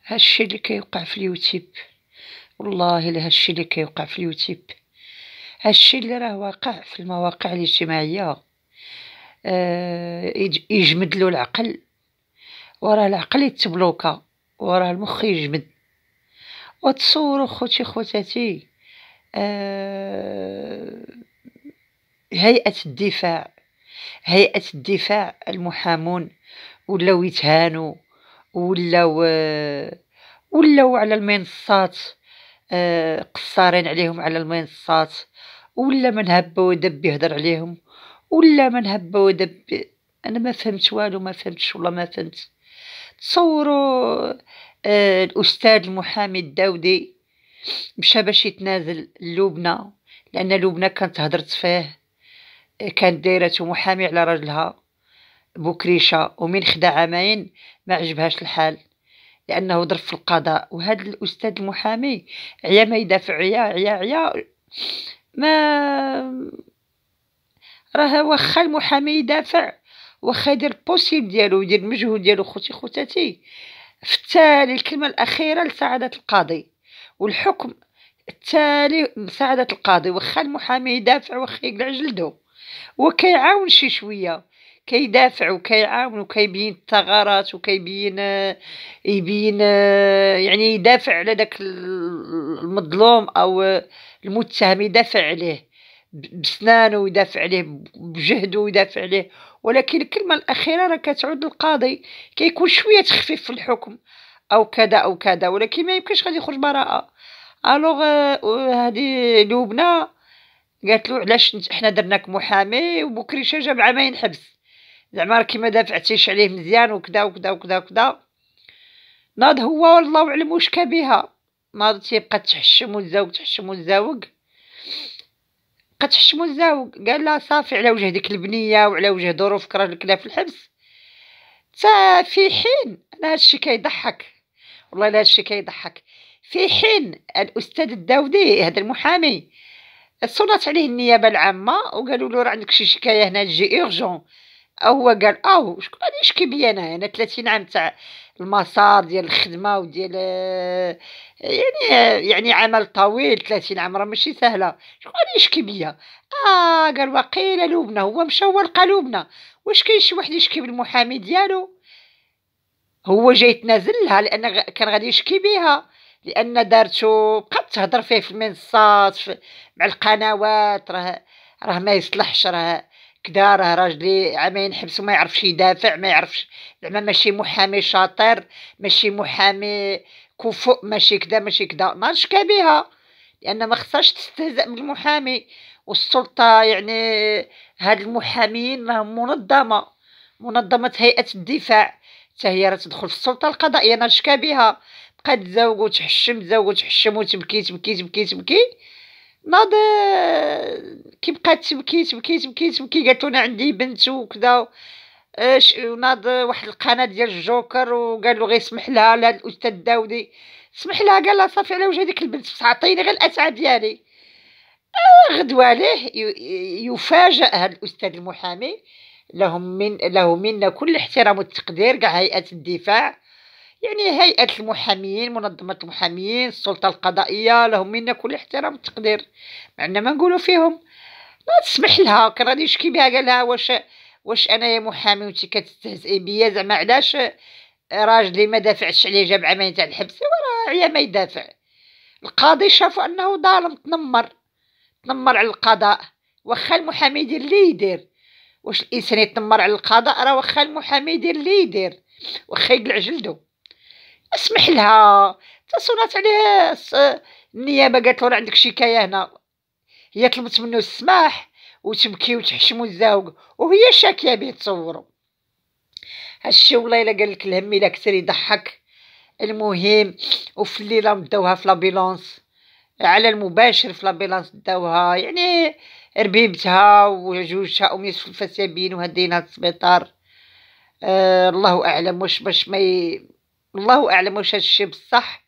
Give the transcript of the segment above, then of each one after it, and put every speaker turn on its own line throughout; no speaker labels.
هادشي اللي كيوقع في اليوتيوب، والله الا هادشي اللي كيوقع في اليوتيوب، هادشي اللي راه واقع في المواقع الاجتماعيه. يجمدلو العقل، وراه العقل يتبلوكا، وراه المخ يجمد. وتصوروا خوتي خواتاتي، آه هيئة الدفاع، هيئة الدفاع المحامون ولاو يتهانوا، ولاو ولاو على المنصات، قصارين عليهم على المنصات، ولا من هبه ودب يهدر عليهم، ولا من هبه ودب. انا ما فهمت والو، ما فهمتش والله ما فهمت. تصوروا الاستاذ المحامي الداودي مشى باش يتنازل للبنى، لان لبنى كانت هدرت فيه، كانت دايرته محامي على راجلها بوكريشه، ومن خدا عامين ما عجبهاش الحال لانه ضرب في القضاء. وهذا الاستاذ المحامي عيا ما يدافع، عيا ما راه واخا المحامي يدافع، واخا يدير البوسيبل ديالو، يدير المجهود ديالو. خوتي خوتاتي، في التالي الكلمه الاخيره لسعاده القاضي، والحكم التالي مساعدة القاضي. واخا المحامي يدافع، واخا يقلع جلدو، وكيعاون شي شويه، كيدافع وكيعاون وكيبين الثغرات، وكيبين يبين يعني يدافع على داك المظلوم او المتهم، يدافع عليه بسنانه، ويدافع عليه بجهده، ويدافع عليه. ولكن الكلمه الاخيره راه كتعود للقاضي، كيكون شويه تخفيف في الحكم او كذا او كذا، ولكن ما يمكنش غادي يخرج براءه. الوغ هذه لبنى قالت له علاش حنا درناك محامي، وبكري جاب عامين حبس، زعما راكي ما دافعتيش عليه مزيان وكذا وكذا وكذا وكذا. ناض هو والله اعلم واش كبيها، ناض تيبقى تحشم وتزاوق، تحشم وتزاوق، بقى تحشم وتزاوق. قال لها صافي على وجه ديك البنيه وعلى وجه ظروفك راجلك كدا في الحبس. تا في حين انا هادشي كيضحك، والله الا هادشي كيضحك، في حين الاستاذ الداودي هذا المحامي صونات عليه النيابه العامه وقالوا له راه عندك شي شكايه هنا تجي اورجون. هو قال شكون غادي يشكي بيا انا 30 عام تاع المسار ديال الخدمه وديال يعني عمل طويل. 30 عام راه ماشي سهله، شكون غادي يشكي بيا؟ قال وقيله لبنى. هو مشى هو لقى لبنى. واش كاين شي واحد يشكي بالمحامي ديالو؟ هو جاي يتنازل لها لان كان غادي يشكي بها، لان دارتو بقات تهضر فيه في المنصات مع القنوات، راه ما يصلحش، راه كدا، راه راجلي عامين حبس وما يعرفش يدافع، ما يعرفش زعما، ماشي محامي شاطر، ماشي محامي كفؤ، ماشي كدا ماشي كدا. ما شكا بها لان ما خصهاش تستهزأ من المحامي والسلطه. يعني هاد المحامين راهم منظمه هيئه الدفاع، حتى هي راه تدخل في السلطه القضائيه. انا شكا بها، بقات تزوق وتحشم، تزوق وتحشم وتبكي تبكي تبكي تبكي. ناض كي بقات تبكي تبكي تبكي تبكي قالت له انا عندي بنت وكذا. ناض واحد القناه ديال الجوكر وقال له غير يسمح لها لهاد الاستاذ داودي، سمح لها. قال لها صافي على وجه ديك البنت، بصح عطيني غير الاسعى ديالي. غدوه عليه يفاجأ هذا الاستاذ المحامي، له منا كل احترام والتقدير كاع هيئه الدفاع، يعني هيئه المحامين، منظمه المحامين، السلطه القضائيه، لهم منا كل احترام والتقدير، مع ما نقولوا فيهم. لا تسمح لها، كان غادي يشكي بها. قال لها واش انا يا محامي وانت كتستهزئي بيا؟ زعما علاش راجلي ما دافعش عليه جاب عامين تاع الحبس؟ وراه عيا ما يدافع. القاضي شافوا انه ظالم، تنمر على القضاء. واخا المحامي يدير اللي يدير، واش الانسان يتنمر على القضاء؟ راه واخا المحامي يدير اللي يدير، واخا يقلع جلدو، اسمح لها. تصونات عليه النيابه، قالت له راه عندك شكايه هنا. هي طلبت منه السماح وتبكي وتحشم وتزاوق، وهي شاكيه به. تصوروا هادشي والله الا قال لك الهم الا كثر يضحك. المهم، وفي الليله مداوها في لابيلونس، على المباشر في لابيلانس داوها، يعني ربيبتها وجوجها ام يوسف الفسيابين وهدينها للسبيطار. الله اعلم واش باش ما الله اعلم واش هادشي بصح،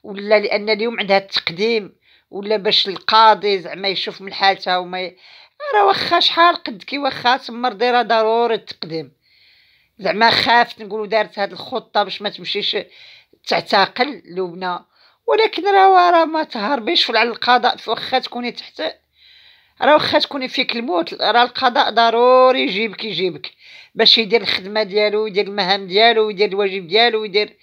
ولا لان اليوم عندها التقديم، ولا باش القاضي زعما يشوف من حالتها راه واخا شحال قد كي واخا تمر دايره ضروري التقديم، زعما خافت نقولوا دارت هاد الخطه باش ما تمشيش تعتقل لبنى، ولكن راه ما تهربيش على القضاء. واخا تكوني تحت، راه واخا تكوني فيك الموت، راه القضاء ضروري يجيبك باش يدير الخدمه ديالو، ويدير المهام ديالو، ويدير الواجب ديالو، ويدير.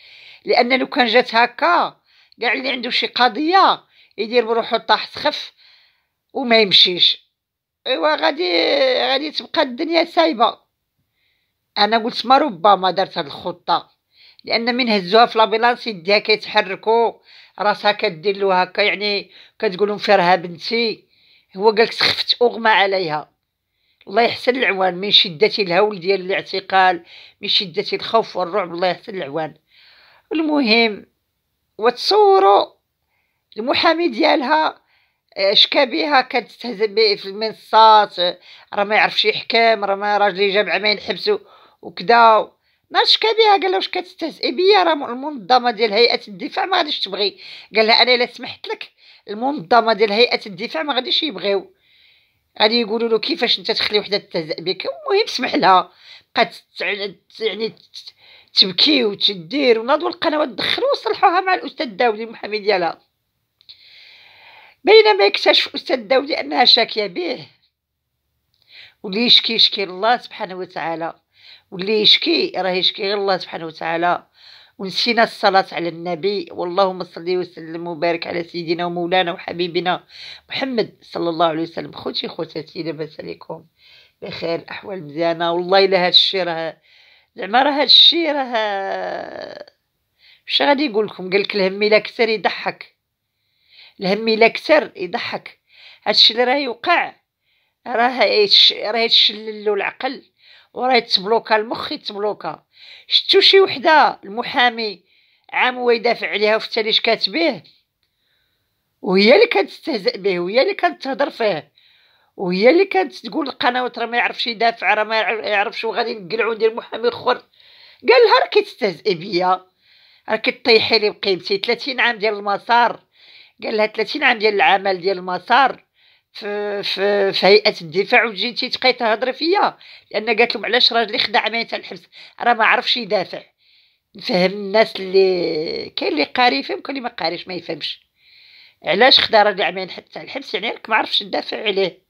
لان لو كان جات هكا كاع اللي عنده شي قضيه يدير بروحو طاح سخف وما يمشيش، ايوا غادي تبقى الدنيا سايبه. انا قلت ما ربما دارت هاد الخطه، لان من هزوها في لابيلانس يديها كيتحركوا، راسها كدير له هكا، يعني كتقول لهم فيرها بنتي. هو قالك سخفت اغمى عليها. الله يحسن العوان من شده الهول ديال الاعتقال، من شده الخوف والرعب، الله يحسن العوان. المهم وتصوروا المحامي ديالها شكا بها، كانت تستهزئ به في المنصات، راه ما يعرفش يحكم، راه ما راجلي جاب عامين حبس وكذا. ناض شكا بها، قال له واش كتستهزئي بيا؟ راه المنظمه ديال هيئه الدفاع ما غاديش تبغي. قال لها انا الا سمحت لك المنظمه ديال هيئه الدفاع ما غاديش يبغيو، غادي يقولوا له كيفاش انت تخلي وحده تستهزئ بك. المهم سمح لها، بقات يعني تبكي وتدير، وناضوا القنوات دخلوا وصلحوها مع الاستاذ داودي المحامي ديالها. بينما يكتشف الاستاذ داودي انها شاكيه به، واللي يشكي الله سبحانه وتعالى، واللي يشكي راه يشكي غير الله سبحانه وتعالى. ونسينا الصلاة على النبي، واللهم صل وسلم وبارك على سيدنا ومولانا وحبيبنا محمد صلى الله عليه وسلم. خوتي خواتاتي، لاباس عليكم؟ بخير، الاحوال مزيانه والله. الا هاد الشيء راه زعما راه هاد الشيء راه واش غادي نقول لكم؟ قال لك الهم الا كثر يضحك، الهم الا كثر يضحك. هادشي اللي راه يوقع راه يتشلل له العقل، وراه يتبلوكا المخ، يتبلوكا. شتو شي وحده المحامي عام هو يدافع عليها وفي التالي شكات به، وهي اللي كانت تستهزئ به، وهي اللي كانت تهضر فيه، وهي اللي كانت تقول القنوات راه ما يعرفش يدافع، راه ما يعرفش، وغادي نقلعو ندير محامي اخر. قال لها راكي تستهزئي بيا، راكي طيحي لي بقيمتي. 30 عام ديال المسار، قال لها 30 عام ديال العمل ديال المسار في هيئه الدفاع، وجيتي تبقاي تهضري فيا. لان قالت لهم علاش راجلي خدا عامين تاع الحبس، راه ما عرفش يدافع. نفهم الناس اللي كاين اللي قاري يفهم، كاين اللي ما قاريش ما يفهمش. علاش خدا راجلي عامين حتى الحبس؟ يعني راك ما عرفش تدافع عليه.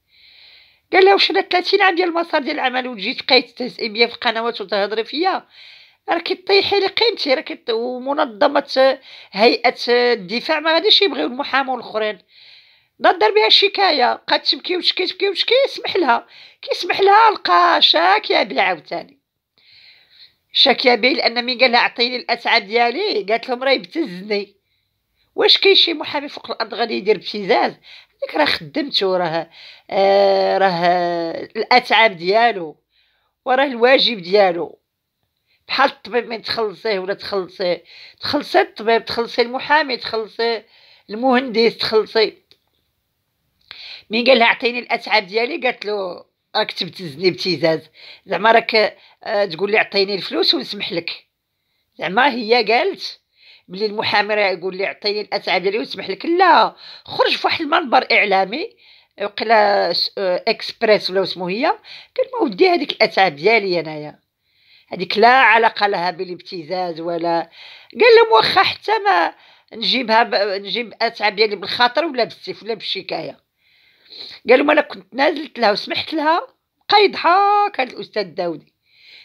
قال لها واش انا 30 عام ديال المسار ديال العمل وتجي تبقاي تستهزئي بيا في القنوات وتهضري فيا؟ راكي طيحي لي قيمتي، راكي ومنظمه هيئه الدفاع ما غاديش يبغيو المحامون الاخرين. نضر بها الشكايه، بقات تبكي وتشكي تبكي وتشكي. يسمح لها، كيسمح لها لقى شاكيه بيه عاوتاني، شاكيه بيه. لان مين قال لها عطيني الاتعاب ديالي قالت لهم راه يبتزني. واش كاين شي محامي فوق الارض غادي يدير ابتزاز؟ ديك راه خدمته، راه الاتعاب ديالو وراه الواجب ديالو. بحال الطبيب من تخلصيه ولا تخلصي الطبيب، تخلصي المحامي، تخلصي المهندس، تخلصي. مين قال لها عطيني الاتعاب ديالي قالت له راك تبتزني ابتزاز؟ زعما راك تقول لي عطيني الفلوس ونسمح لك؟ زعما هي قالت بلي المحامي راه يقول لي عطيني الاتعاب ديالي ونسمح لك؟ لا، خرج في واحد المنبر اعلامي وقيلا اكسبريس ولا اسمه هي، قال ما ودي هذيك الاتعاب ديالي انايا، هذيك لا علاقه لها بالابتزاز ولا. قال لهم واخا حتى ما نجيبها، نجيب اتعاب ديالي بالخاطر ولا بالسيف ولا بالشكايه. قالوا انا كنت نازلت لها وسمحت لها. بقى يضحك هذا الاستاذ داودي،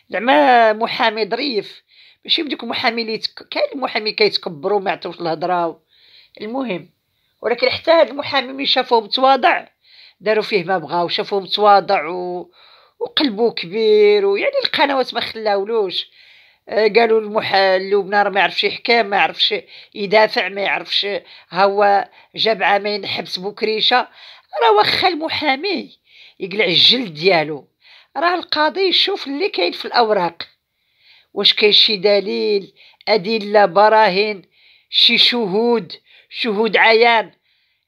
زعما محامي ظريف، ماشي بديك المحامي اللي كاين المحامي كيتكبروا ما يعطيوش الهضره. المهم ولكن حتى هذا المحامي ملي شافوه متواضع داروا فيه ما بغاو، شافوه متواضع وقلبه كبير، ويعني القنوات ما خلاولوش. قالوا اللبنى راه ما يعرفش يحكم، ما يعرفش يدافع، ما يعرفش. هو جاب عامين حبس بكريشه. راه واخا المحامي يقلع الجلد ديالو، راه القاضي يشوف اللي كاين في الاوراق، واش كاين شي دليل، ادله، براهين، شي شهود عيان.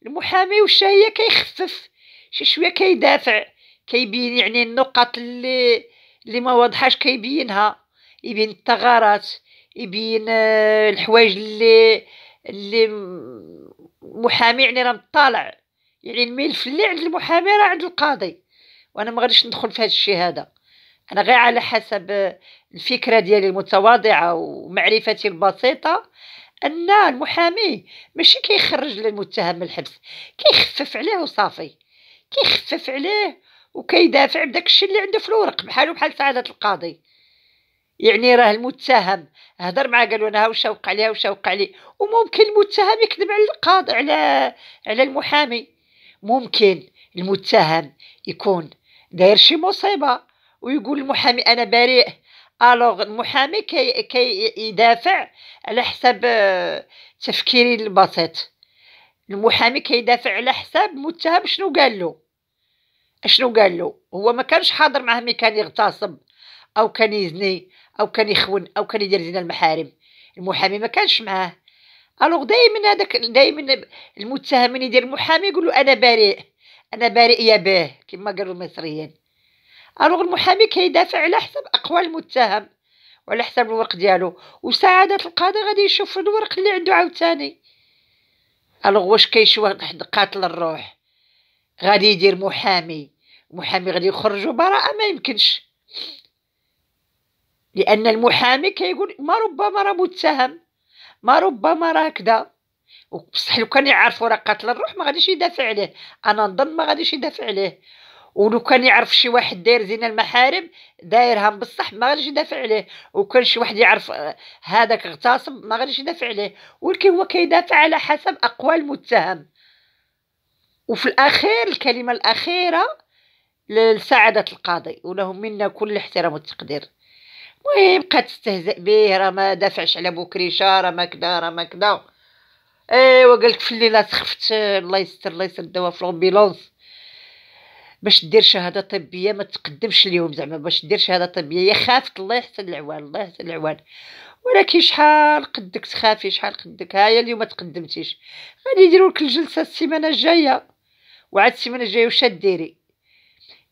المحامي واش هي كيخفف شي شويه، كيدافع، كيبين يعني النقط اللي ما واضحاش كيبينها، يبين الثغرات، يبين الحوايج اللي محامي يعني راه مطالع، يعني الملف اللي عند المحامي راه عند القاضي. وانا ما غاديش ندخل في هذا الشيء هذا، انا غير على حسب الفكره ديالي المتواضعه ومعرفتي البسيطه أن المحامي ماشي كيخرج المتهم من الحبس، كيخفف عليه وصافي، كيخفف عليه وكيدافع بداك الشيء اللي عنده في الورق، بحالو بحال سعادة القاضي. يعني راه المتهم هضر معاه قالوا انا واش وقع عليها واش وقع عليه، وممكن المتهم يكذب على القاضي على المحامي. ممكن المتهم يكون داير شي مصيبه ويقول المحامي انا بريء، الوغ المحامي كي يدافع على حساب تفكيري البسيط. المحامي كيدافع على حساب المتهم شنو قال له، اشنو قال له. هو ما كانش حاضر معاه ملي كان يغتصب او كان يزني او كان يخون او كان يدير زنا المحارم، المحامي ما كانش معاه. الوغ دائما المتهم من يدير المحامي يقول له انا بريء، انا بريء يا باه كما قالوا المصريين. الوغ المحامي كيدافع على حسب اقوال المتهم وعلى حسب الورق ديالو، وسعادة القاضي غادي يشوف الورق اللي عنده عاوتاني. الوغ واش كيشوف واحد قاتل الروح غادي يدير محامي غادي يخرجوا براءة؟ ما يمكنش، لأن المحامي كيقول ما ربما راه متهم، ما ربما راه كذا. وبصح لو كان يعرفوا راه قاتل الروح ما غاديش يدافع عليه، انا نظن ما غاديش يدافع عليه. ولو كان يعرف شي واحد داير زنا المحارم دايرها بصح ما غاديش يدافع عليه، وكان شي واحد يعرف هذاك اغتصب ما غاديش يدافع عليه. ولكن هو كيدافع على حسب اقوال المتهم. وفي الاخير الكلمه الاخيره لسعادة القاضي، ولهم منا كل الاحترام والتقدير. المهم بقات تستهزئ به، راه ما دافعش على بوكريشه، راه ما كدا راه ما كدا. ايوا قالك في الليله سخفت، الله يستر الله يستر الدواء في الامبيلونس باش دير شهاده طبيه ما تقدمش اليوم، زعما باش دير شهاده طبيه. هي خافت، الله يحسن العوان الله يحسن العوان. ولكن شحال قدك تخافي، شحال قدك. هاهي اليوم ما تقدمتيش، غادي يديروا لك الجلسه السيمانه الجايه. وعاد السيمانه الجايه واش ديري؟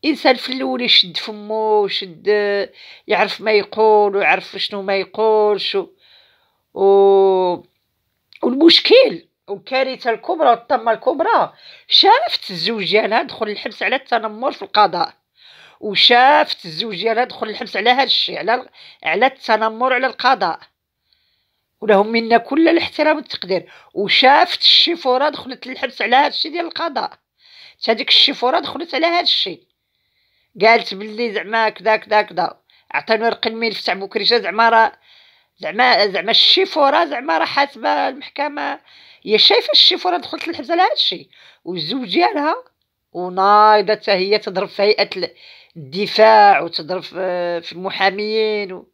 انسان في الاول يشد فمو ويشد يعرف ما يقول ويعرف شنو ما يقولش و... والمشكل والكارثه الكبرى والطمه الكبرى، شافت الزوج ديالها دخل الحبس على التنمر في القضاء، وشافت الزوج ديالها دخل الحبس على هذا الشيء، على التنمر على القضاء، ولهم منا كل الاحترام والتقدير. وشافت الشيفوره دخلت للحبس على هذا الشيء ديال القضاء، هذيك الشيفوره دخلت على هذا الشيء، قالت باللي زعما كذا كذا كذا، عطاني ورق الملف تاع بوكريشه، زعما راه زعما الشيفوره زعما راه حاسبه المحكمه، هي شايفه الشيفوره دخلت للحبس على هذا الشيء. والزوج ديالها ونايضه حتى هي تضرب في هيئه الدفاع وتضرب في المحاميين.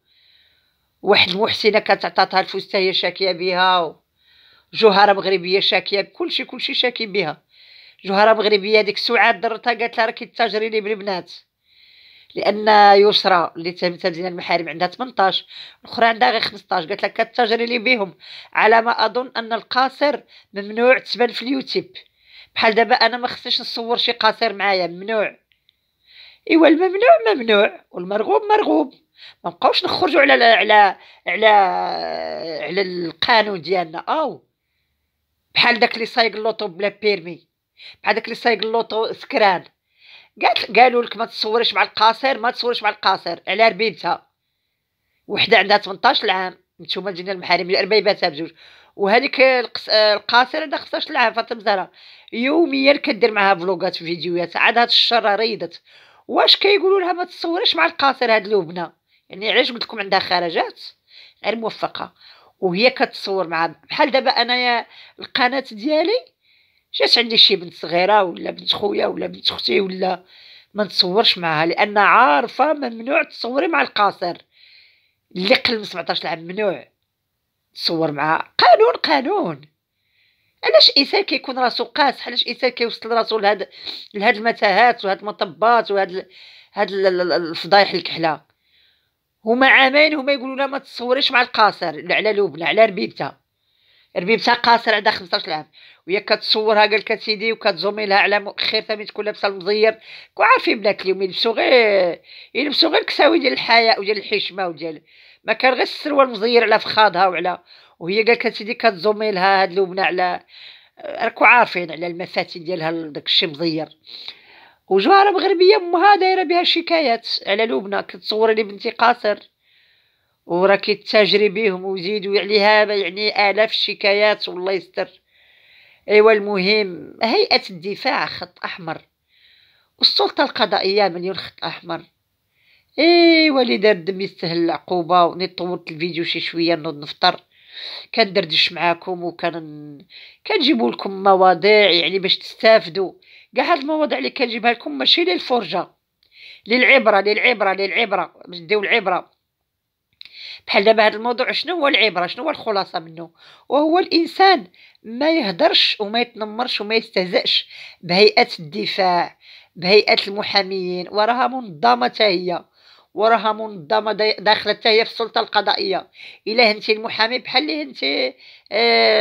واحد المحسنه كانت عطاتها الفلوس حتى هي شاكيه بها، وجوهره مغربيه شاكيه، كلشي شاكي بها. جوهره مغربيه ديك سعاد درتها قالت لها راكي تاجري لي بالبنات، لان يسرى اللي تهمتها بزنا المحارم عندها 18، الاخرى عندها غير 15، قالت لك كتاجري لي بهم. على ما اظن ان القاصر ممنوع تبان في اليوتيوب، بحال دابا انا ما خصنيش نصور شي قاصر معايا، ممنوع. ايوا الممنوع ممنوع والمرغوب مرغوب، ما نبقاوش نخرجوا على القانون ديالنا. او بحال داك اللي صايق اللوطو بلا بيرمي، بحال داك اللي صايق اللوطو سكران، قالوا لك ما تصوريش مع القاصر، ما تصوريش مع القاصر على ربيبتها. وحده عندها 18 عام، نتوما جينا المحارم ربيباتها بجوج، وهذيك القاصر عندها 15 عام فاطمه زهره، يوميا كدير معها فلوغات في فيديوهات. عاد هاد الشر ريضت، واش كيقولوا لها ما تصوريش مع القاصر هاد لبنى؟ يعني علاش قلت لكم عندها خرجات غير موفقه وهي كتصور معها. بحال دابا انايا القناه ديالي جات عندي شي بنت صغيره ولا بنت خويا ولا بنت اختي ولا ما نتصورش معها، لان عارفه ممنوع تصوري مع القاصر اللي قل من 17 عام، ممنوع تصور معها. قانون. علاش انسان كيكون راسو قاس، علاش انسان كيوصل راسو لهاد المتاهات وهاد المطبات هاد الفضايح الكحله؟ هما عامين هما يقولوا لها ما تصوريش مع القاصر على لبنى على ربيبتها قاصر عندها 15 عام، وهي كتصورها قالك سيدي وكتزومي لها على مؤخرتها من تكون لابسه المزير. كون عارفين بنات اليوم يلبسوا غير الكساوي ديال الحياء وديال الحشمه وديال ما كان غير السروال مزير على فخادها وعلى، وهي قالك سيدي كتزومي لها هاد لبنى على، راكو عارفين على المفاتن ديالها داك الشيء مزير. وجوهره مغربيه امها دايره بها شكايات على لبنى، كتصوري لي بنتي قاصر وراكي تاجري بيهم ويزيدوا عليها يعني آلاف الشكايات والله يستر. ايوا المهم هيئة الدفاع خط أحمر، والسلطة القضائية مليون خط أحمر. ايوا اللي دار الدم يستاهل العقوبة. وني طولت الفيديو شي شوية نوض نفطر، كندردش معاكم كنجيبوا لكم مواضيع يعني باش تستافدوا. كاع هاد المواضيع اللي كنجيبها لكم ماشي للفرجة، للعبرة للعبرة للعبرة، باش ديو العبرة. بحال دابا هاد الموضوع شنو هو العبرة، شنو هو الخلاصة منه؟ وهو الإنسان ما يهدرش وما يتنمرش وما يستهزأش بهيئة الدفاع، بهيئة المحاميين. وراها منظمة هي، وراها منظمة داخلة هي في السلطة القضائية. إلا انت المحامي بحال اللي انت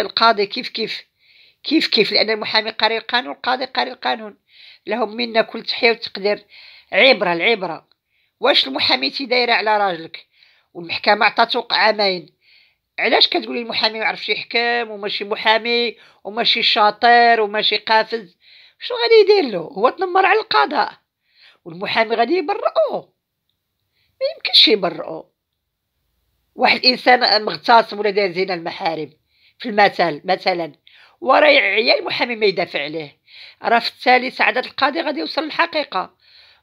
القاضي، كيف لأن المحامي قاري القانون، القاضي قاري القانون. لهم منا كل تحية وتقدير. عبرة العبرة. واش المحاميتي دايرة على راجلك والمحكمة عطاتو عامين، علاش كتقولي المحامي ما يعرفش يحكم وماشي محامي وماشي شاطر وماشي قافز؟ شنو غادي يدير له؟ هو تنمر على القضاء والمحامي غادي يبرئوه؟ ما يمكنش يبرئوه. واحد الانسان مغتصب ولا داير زنا المحارم في المثل مثلا، وراه يعيا المحامي ما يدافع عليه، راه في التالي سعادة القاضي غادي يوصل للحقيقة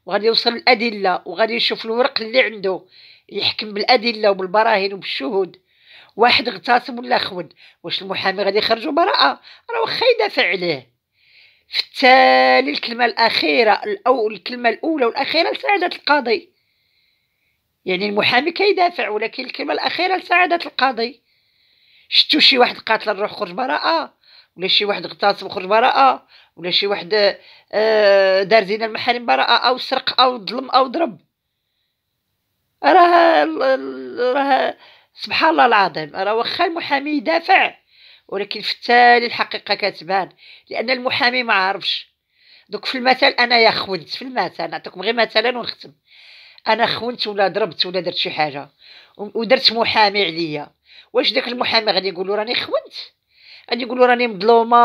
وغادي يوصل الأدلة وغادي يشوف الورق اللي عنده، يحكم بالأدلة وبالبراهين وبالشهود. واحد اغتصب ولا خون، واش المحامي غادي يخرجوا براءة؟ راه واخا يدافع عليه. في التالي الكلمة الأخيرة أو الكلمة الأولى والأخيرة لسعادة القاضي. يعني المحامي كيدافع ولكن الكلمة الأخيرة لسعادة القاضي. شتو شي واحد قاتل الروح خرج براءة، ولا شي واحد اغتصب خرج براءة، ولا شي واحد دار زنا المحارم براءة، أو سرق أو ظلم أو ضرب؟ راه سبحان الله العظيم. راه واخا المحامي يدافع ولكن في التالي الحقيقة كتبان، لأن المحامي ما عارفش. دوك في المثل أنا يا خونت، في المثل نعطيكم غير مثلا ونختم. أنا خونت ولا ضربت ولا درت شي حاجة ودرت محامي عليا، واش داك المحامي غادي يقولوا راني خونت؟ غادي يقولوا راني مظلومه،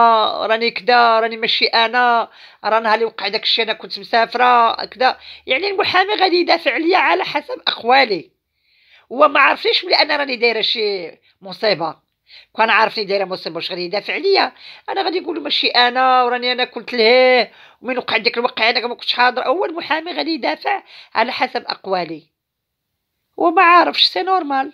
راني كدا، راني ماشي انا، راه نهار اللي وقع داك الشيء انا كنت مسافره كدا. يعني المحامي غادي يدافع عليا على حسب اقوالي. هو ما عرفنيش بلي انا راني دايره شي مصيبه. كان عارفني دايره مصيبه واش غادي يدافع عليا؟ انا غادي يقولوا ماشي انا، وراني انا قلت ليه، ومن وقع داك الوقع انا ما كنتش حاضر. هو المحامي غادي يدافع على حسب اقوالي. هو ما عارفش، سي نورمال،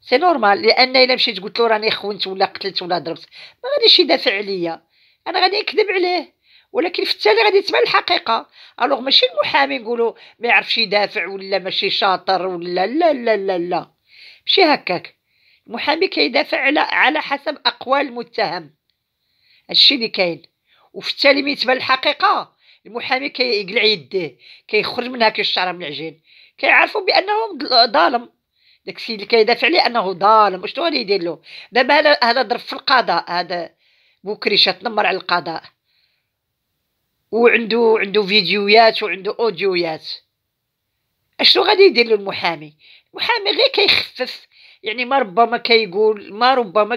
سي نورمال. لان الا مشيت قلت له راني خونت ولا قتلت ولا ضربت، ما غاديش يدافع عليا، انا غادي نكذب عليه. ولكن في التالي غادي تبان الحقيقه. الوغ ماشي المحامي نقولوا ما يعرفش يدافع ولا ماشي شاطر ولا لا لا لا لا، ماشي هكاك. المحامي كيدافع على حسب اقوال المتهم، هادشي اللي كاين. وفي التالي ملي تبان الحقيقه المحامي كيقلع يديه، كيخرج منها كالشعره من العجين، كيعرفوا بانه ظالم. داكشي اللي كيدافع عليه انه ظالم، شنو غادي يدير له؟ دابا هذا ضرب في القضاء، هذا بوكريشه تنمر على القضاء وعنده فيديوهات وعنده اوديويات. اشنو غادي يدير له المحامي؟ المحامي غير كيخفف، يعني ما ربما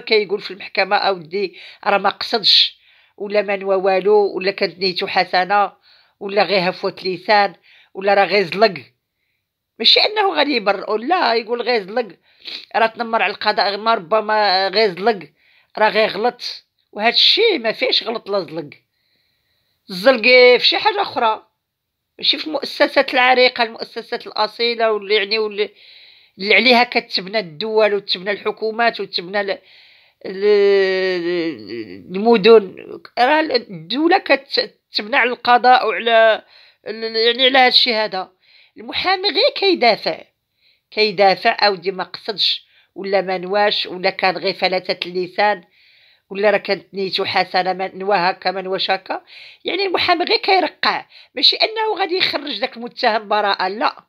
كيقول في المحكمه اودي راه ما قصدش ولا ما نوى والو ولا كانت نيته حسنه ولا غير هفوه لسان ولا راه غير زلق. ماشي انه غادي يبرئوا، لا، يقول غير زلق، راه تنمر على القضاء، ما ربما غير زلق، راه غير غلط. وهذا الشيء ما فيهش غلط لا زلق. الزلق في شي حاجه اخرى، ماشي في المؤسسات العريقه، المؤسسات الاصيله واللي يعني اللي عليها كتبنى الدول وتبنى الحكومات وتبنى المدن. راه الدوله كتبنى على القضاء وعلى يعني على هذا الشيء هذا. المحامي غير كيدافع اودي ما قصدش ولا ما نواش ولا كان غير فلتة اللسان ولا راه كانت نيته حسنه ما نواها كما نواش هكا. يعني المحامي غير كيرقع، ماشي انه غادي يخرج داك المتهم براءه، لا،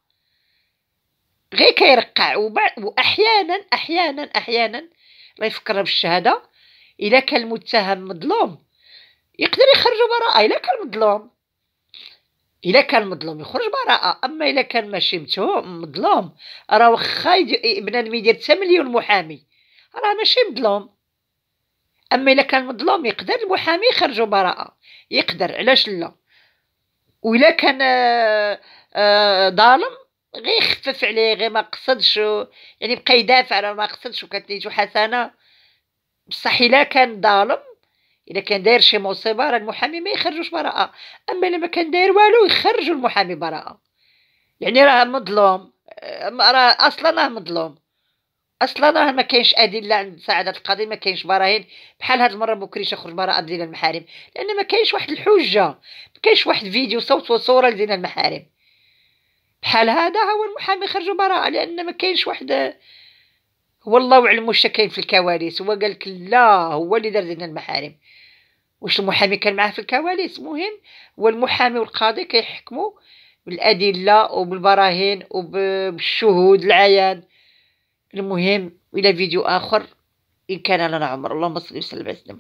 غير كيرقع. واحيانا الله يفكرنا بالشهاده، الا كان المتهم مظلوم يقدر يخرجوا براءه. الا كان مظلوم يخرج براءه، اما الا كان ماشي مظلوم راه واخا بنادم يدير 9 مليون محامي راه ماشي مظلوم. اما الا كان مظلوم يقدر المحامي يخرجوا براءه، يقدر، علاش لا؟ وإلا كان ظالم غير خفف عليه، غير ما قصدش، يعني بقى يدافع على ما قصدش وكانت نيته حسنه. بصح الا كان ظالم، الا كان داير شي مصيبه، راه المحامي ما يخرجوش براءه. اما لما كان داير والو يخرجوا المحامي براءه. يعني راه مظلوم، راه اصلا راه مظلوم، اصلا راه ما كاينش ادله عند ساعه القاضي، ما كاينش براهين. بحال هاد المره بكري يخرج براءه ديال المحارم، لان ما كاينش واحد الحجه، ما كاينش واحد فيديو صوت وصوره لدين المحارم. بحال هذا هو المحامي خرجوا براءه، لان ما كاينش واحد. والله اعلم واش كاين في الكواليس. هو قال لك لا، هو اللي دار دين المحارم. واش المحامي كان معاه في الكواليس؟ مهم هو المحامي والقاضي كيحكموا بالادله وبالبراهين وبالشهود العيان. المهم الى فيديو اخر ان كان لنا عمر. اللهم صل وسلم على سيدنا محمد.